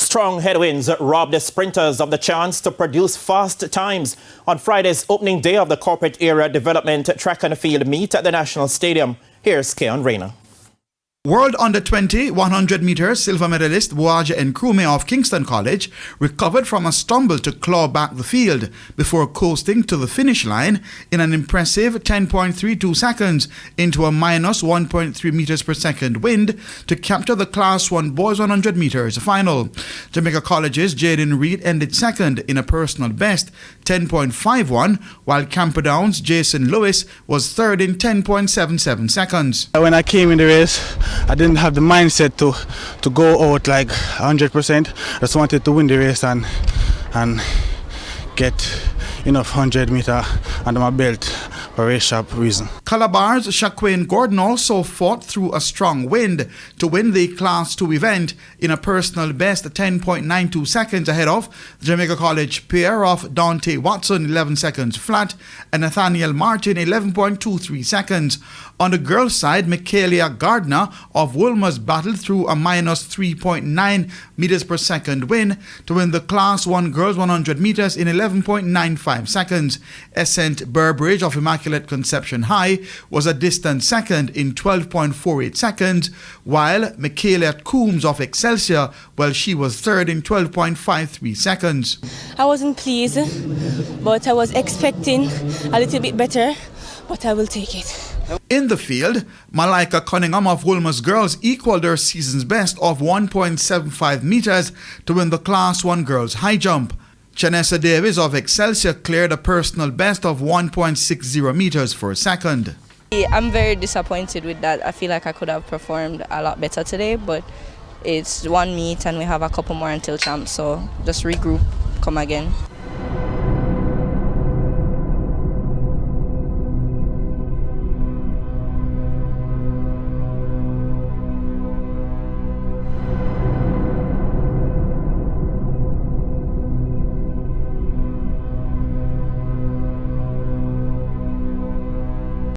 Strong headwinds robbed the sprinters of the chance to produce fast times on Friday's opening day of the corporate area development track and field meet at the National Stadium. Here's Keon Rayner. World Under-20 100 meters silver medalist Nkrume of Kingston College recovered from a stumble to claw back the field before coasting to the finish line in an impressive 10.32 seconds into a minus 1.3 meters per second wind to capture the Class 1 boys 100 meters final. Jamaica College's Jaden Reed ended second in a personal best 10.51, while Camperdown's Jason Lewis was third in 10.77 seconds. When I came in the race, I didn't have the mindset to go out like 100%. I just wanted to win the race and get enough 100 meter under my belt for race sharp reason. Calabar's Shaquane Gordon also fought through a strong wind to win the Class 2 event in a personal best 10.92 seconds ahead of the Jamaica College pair of Dante Watson 11 seconds flat and Nathaniel Martin 11.23 seconds. On the girls' side, Michaela Gardner of Wolmer's battled through a minus 3.9 meters per second wind to win the Class 1 girls 100 meters in 11.95 seconds. Essent Burbridge of Immaculate Conception High was a distant second in 12.48 seconds, while Michaela Coombs of Excelsior, she was third in 12.53 seconds. I wasn't pleased, but I was expecting a little bit better, but I will take it. In the field, Malika Cunningham of Wolmer's girls equaled their season's best of 1.75 meters to win the Class 1 girls high jump. Chanessa Davis of Excelsior cleared a personal best of 1.60 meters for second. I'm very disappointed with that. I feel like I could have performed a lot better today, but it's one meet and we have a couple more until champs, so just regroup, come again.